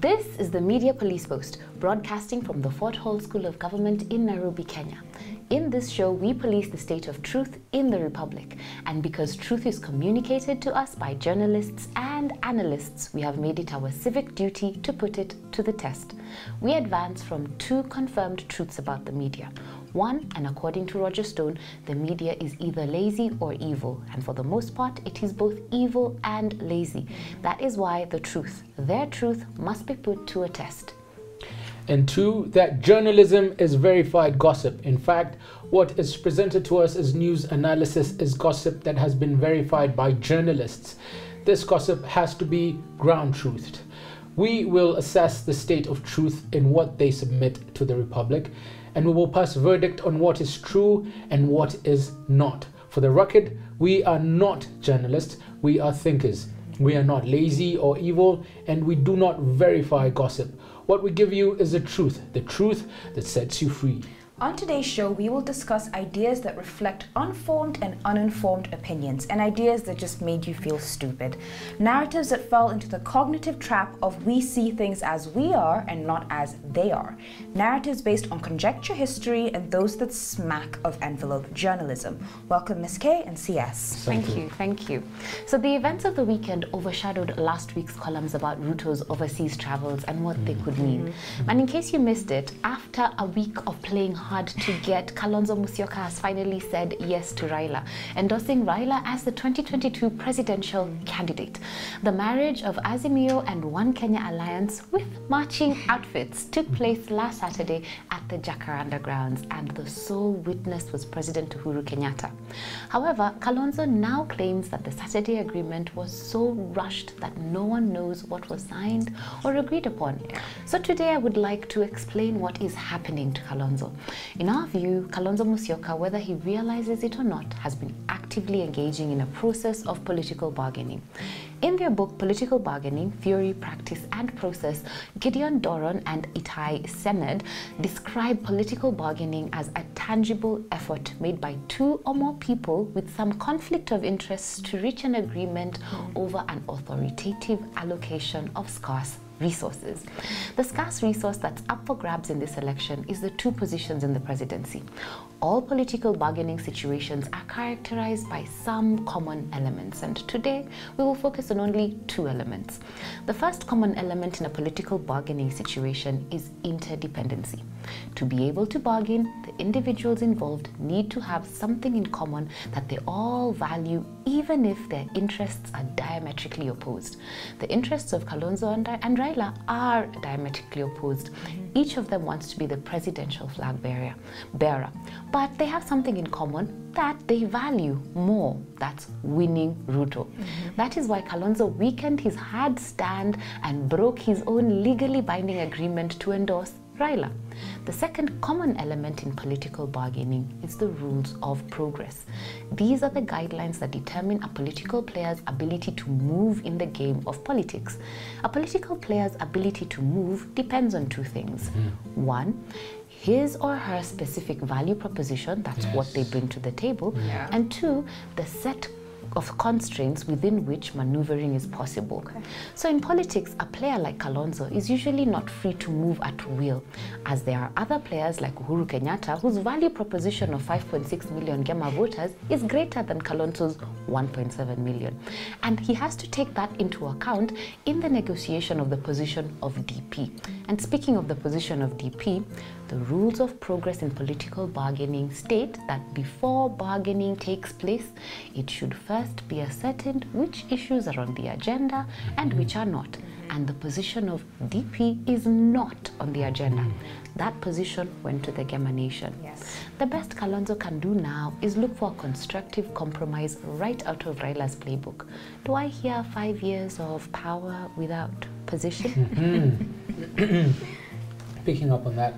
This is the Media Police Post, broadcasting from the Fort Hall School of Government in Nairobi, Kenya. In this show, we police the state of truth in the Republic. And because truth is communicated to us by journalists and analysts, we have made it our civic duty to put it to the test. We advance from two confirmed truths about the media. One, and according to Roger Stone, the media is either lazy or evil, and for the most part, it is both evil and lazy. That is why the truth, their truth, must be put to a test. And two, that journalism is verified gossip. In fact, what is presented to us as news analysis is gossip that has been verified by journalists. This gossip has to be ground truthed. We will assess the state of truth in what they submit to the Republic, and we will pass verdict on what is true and what is not. For the record, we are not journalists, we are thinkers. We are not lazy or evil, and we do not verify gossip. What we give you is the truth that sets you free. On today's show, we will discuss ideas that reflect unformed and uninformed opinions, and ideas that just made you feel stupid. Narratives that fell into the cognitive trap of we see things as we are and not as they are. Narratives based on conjecture history and those that smack of envelope journalism. Welcome Ms. K and CS. Thank you. So the events of the weekend overshadowed last week's columns about RUTO's overseas travels and what they could mean. And in case you missed it, after a week of playing hard to get, Kalonzo Musyoka has finally said yes to Raila, endorsing Raila as the 2022 presidential candidate. The marriage of Azimio and One Kenya Alliance with marching outfits took place last Saturday at the Jacaranda grounds, and the sole witness was President Uhuru Kenyatta. However, Kalonzo now claims that the Saturday agreement was so rushed that no one knows what was signed or agreed upon. So today I would like to explain what is happening to Kalonzo. In our view, Kalonzo Musyoka, whether he realizes it or not, has been actively engaging in a process of political bargaining. In their book, Political Bargaining, Theory, Practice and Process, Gideon Doron and Itai Sened describe political bargaining as a tangible effort made by two or more people with some conflict of interest to reach an agreement over an authoritative allocation of scarce resources. The scarce resource that's up for grabs in this election is the two positions in the presidency. All political bargaining situations are characterized by some common elements, and today we will focus on only two elements. The first common element in a political bargaining situation is interdependency. To be able to bargain, the individuals involved need to have something in common that they all value, even if their interests are diametrically opposed. The interests of Kalonzo and Raila are diametrically opposed. Each of them wants to be the presidential flag bearer, but they have something in common that they value more. That's winning RUTO. That is why Kalonzo weakened his hard stand and broke his own legally binding agreement to endorse Raila. The second common element in political bargaining is the rules of progress. These are the guidelines that determine a political player's ability to move in the game of politics. A political player's ability to move depends on two things. One, his or her specific value proposition, that's what they bring to the table. And two, the set of constraints within which maneuvering is possible. So in politics, a player like Kalonzo is usually not free to move at will, as there are other players like Uhuru Kenyatta whose value proposition of 5.6 million Gema voters is greater than Kalonzo's 1.7 million. And he has to take that into account in the negotiation of the position of DP. And speaking of the position of DP, the rules of progress in political bargaining state that before bargaining takes place, it should first be ascertained which issues are on the agenda and which are not. And the position of DP is not on the agenda. That position went to the Gema Nation. The best Kalonzo can do now is look for a constructive compromise right out of Raila's playbook. Do I hear 5 years of power without position? Picking up on that,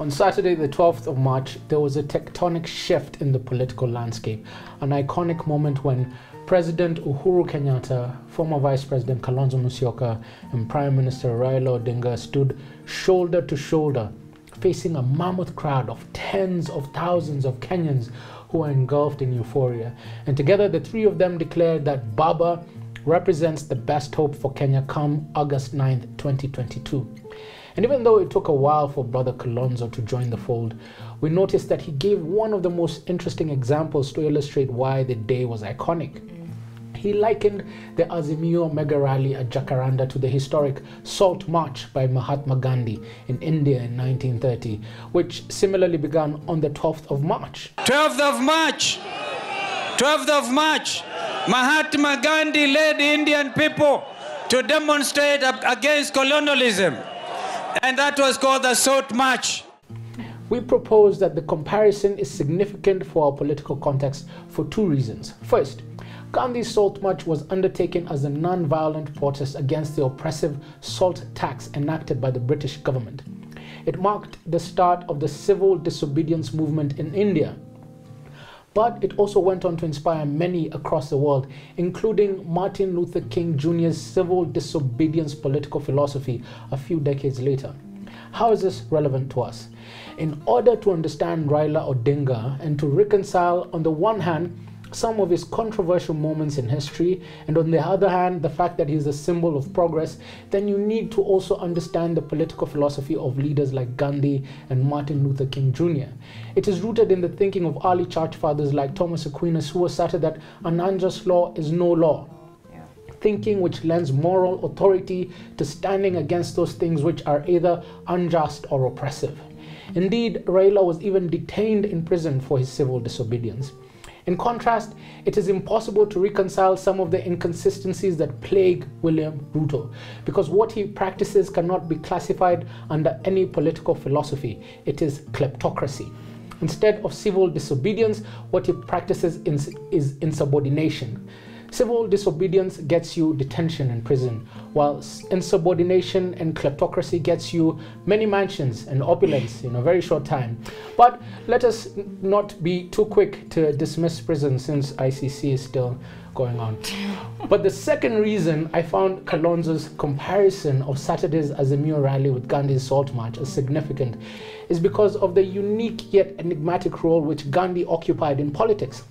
on Saturday, the 12th of March, there was a tectonic shift in the political landscape, an iconic moment when President Uhuru Kenyatta, former Vice President Kalonzo Musyoka, and Prime Minister Raila Odinga stood shoulder to shoulder, facing a mammoth crowd of tens of thousands of Kenyans who were engulfed in euphoria. And together, the three of them declared that Baba represents the best hope for Kenya come August 9th, 2022. And even though it took a while for Brother Kalonzo to join the fold, we noticed that he gave one of the most interesting examples to illustrate why the day was iconic. He likened the Azimio mega rally at Jacaranda to the historic Salt March by Mahatma Gandhi in India in 1930, which similarly began on the 12th of March. 12th of March, Mahatma Gandhi led the Indian people to demonstrate against colonialism, and that was called the Salt March. We propose that the comparison is significant for our political context for two reasons. First, Gandhi's Salt March was undertaken as a non-violent protest against the oppressive salt tax enacted by the British government. It marked the start of the civil disobedience movement in India. But it also went on to inspire many across the world, including Martin Luther King Jr.'s civil disobedience political philosophy a few decades later. How is this relevant to us? In order to understand Raila Odinga and to reconcile, on the one hand, some of his controversial moments in history, and on the other hand, the fact that he's a symbol of progress, then you need to also understand the political philosophy of leaders like Gandhi and Martin Luther King Jr. It is rooted in the thinking of early church fathers like Thomas Aquinas, who asserted that an unjust law is no law. Thinking which lends moral authority to standing against those things which are either unjust or oppressive. Indeed, Raila was even detained in prison for his civil disobedience. In contrast, it is impossible to reconcile some of the inconsistencies that plague William Ruto, because what he practices cannot be classified under any political philosophy. It is kleptocracy. Instead of civil disobedience, what he practices is insubordination. Civil disobedience gets you detention in prison, while insubordination and kleptocracy gets you many mansions and opulence in a very short time. But let us not be too quick to dismiss prison, since ICC is still going on. But the second reason I found Kalonzo's comparison of Saturday's Azimio rally with Gandhi's Salt March as significant is because of the unique yet enigmatic role which Gandhi occupied in politics.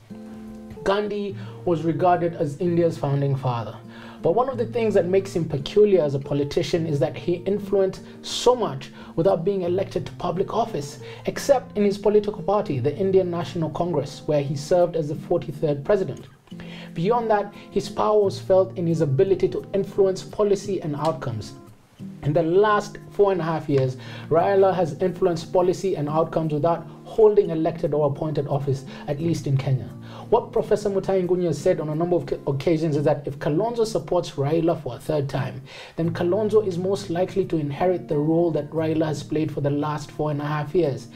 Gandhi was regarded as India's founding father. But one of the things that makes him peculiar as a politician is that he influenced so much without being elected to public office, except in his political party, the Indian National Congress, where he served as the 43rd president. Beyond that, his power was felt in his ability to influence policy and outcomes. In the last 4.5 years, Raila has influenced policy and outcomes without holding elected or appointed office, at least in Kenya. What Professor Mutahi Ngunya has said on a number of occasions is that if Kalonzo supports Raila for a third time, then Kalonzo is most likely to inherit the role that Raila has played for the last 4.5 years.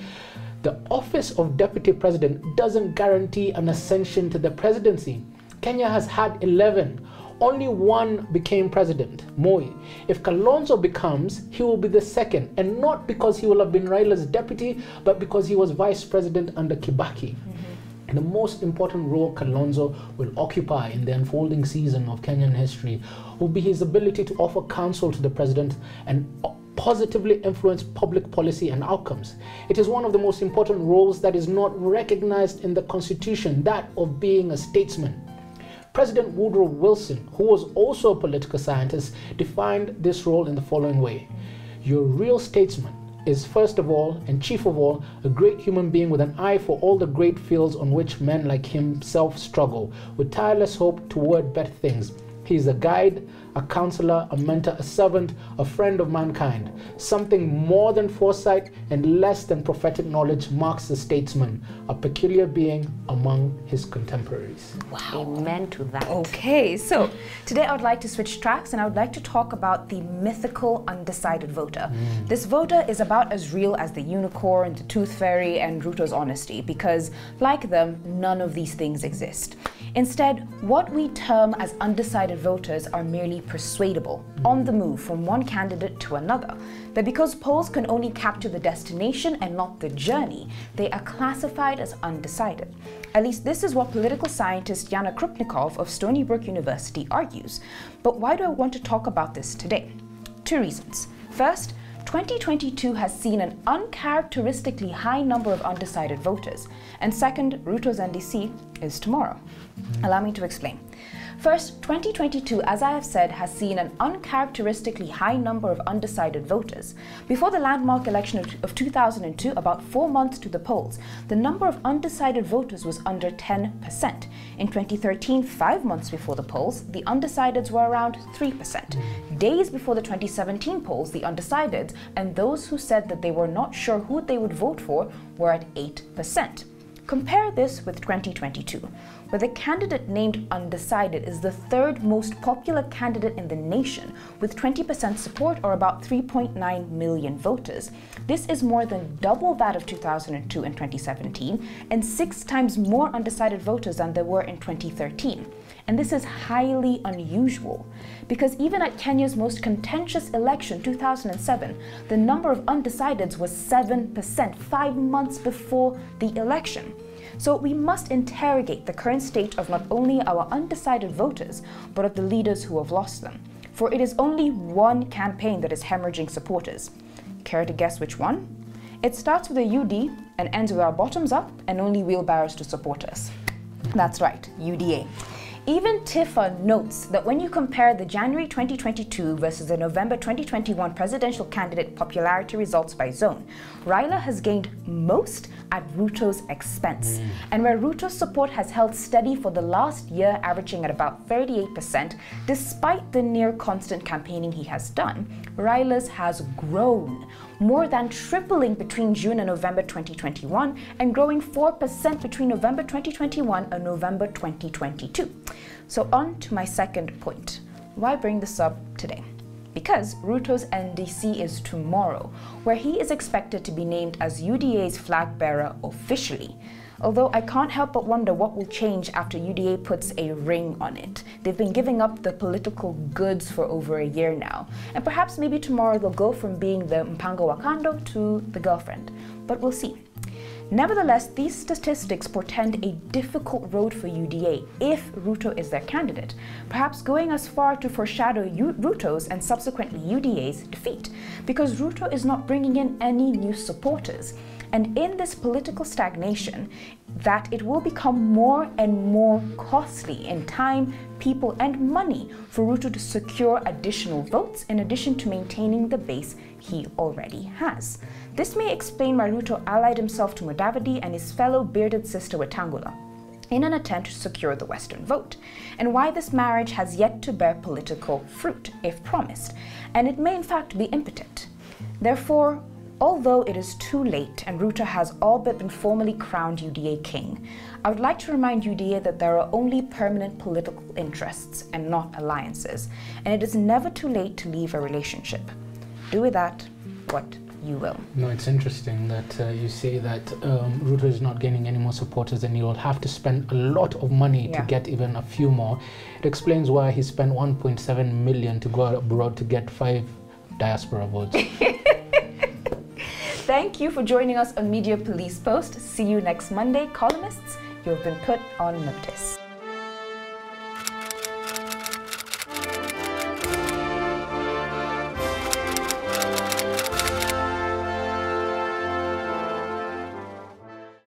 The office of deputy president doesn't guarantee an ascension to the presidency. Kenya has had 11. Only one became president, Moi. If Kalonzo becomes, he will be the second, and not because he will have been Raila's deputy, but because he was vice president under Kibaki. The most important role Kalonzo will occupy in the unfolding season of Kenyan history will be his ability to offer counsel to the president and positively influence public policy and outcomes. It is one of the most important roles that is not recognized in the Constitution, that of being a statesman. President Woodrow Wilson, who was also a political scientist, defined this role in the following way: your real statesman is first of all and chief of all a great human being with an eye for all the great fields on which men like himself struggle, with tireless hope toward better things. He is a guide, a counselor, a mentor, a servant, a friend of mankind. Something more than foresight and less than prophetic knowledge marks the statesman, a peculiar being among his contemporaries. Wow. Amen to that. Okay, so today I would like to switch tracks and I would like to talk about the mythical undecided voter. This voter is about as real as the unicorn, the tooth fairy, and Ruto's honesty, because like them, none of these things exist. Instead, what we term as undecided voters are merely persuadable, on the move from one candidate to another. But because polls can only capture the destination and not the journey, they are classified as undecided. At least this is what political scientist Yana Krupnikov of Stony Brook University argues. But why do I want to talk about this today? Two reasons. First, 2022 has seen an uncharacteristically high number of undecided voters. And second, Ruto's NDC is tomorrow. Allow me to explain. First, 2022, as I have said, has seen an uncharacteristically high number of undecided voters. Before the landmark election of 2002, about 4 months to the polls, the number of undecided voters was under 10%. In 2013, 5 months before the polls, the undecideds were around 3%. Days before the 2017 polls, the undecideds and those who said that they were not sure who they would vote for were at 8%. Compare this with 2022, where the candidate named Undecided is the third most popular candidate in the nation, with 20% support, or about 3.9 million voters. This is more than double that of 2002 and 2017, and 6 times more undecided voters than there were in 2013. And this is highly unusual, because even at Kenya's most contentious election, 2007, the number of undecideds was 7%, 5 months before the election. So we must interrogate the current state of not only our undecided voters, but of the leaders who have lost them. For it is only one campaign that is hemorrhaging supporters. Care to guess which one? It starts with a UD and ends with our bottoms up and only wheelbarrows to support us. That's right, UDA. Even TIFA notes that when you compare the January 2022 versus the November 2021 presidential candidate popularity results by zone, Raila has gained most at RUTO's expense. And where RUTO's support has held steady for the last year, averaging at about 38%, despite the near constant campaigning he has done, Raila's has grown, more than tripling between June and November 2021 and growing 4% between November 2021 and November 2022. So on to my second point. Why bring this up today? Because RUTO's NDC is tomorrow, where he is expected to be named as UDA's flag bearer officially. Although I can't help but wonder what will change after UDA puts a ring on it. They've been giving up the political goods for over a year now, and perhaps maybe tomorrow they'll go from being the Mpango Wakando to the girlfriend, but we'll see. Nevertheless, these statistics portend a difficult road for UDA if RUTO is their candidate, perhaps going as far to foreshadow RUTO's and subsequently UDA's defeat, because RUTO is not bringing in any new supporters. And in this political stagnation, that it will become more and more costly in time, people, and money for RUTO to secure additional votes in addition to maintaining the base he already has. This may explain why RUTO allied himself to MUDAVADI and his fellow bearded sister Wetangula in an attempt to secure the Western vote, and why this marriage has yet to bear political fruit, if promised, and it may in fact be impotent. Therefore, although it is too late and RUTO has all but been formally crowned UDA king, I would like to remind UDA that there are only permanent political interests and not alliances, and it is never too late to leave a relationship. Do with that what you will. No, it's interesting that you say that RUTO is not gaining any more supporters and he will have to spend a lot of money to get even a few more. It explains why he spent 1.7 million to go abroad to get 5 diaspora votes. Thank you for joining us on Media Police Post. See you next Monday. Columnists, you have been put on notice.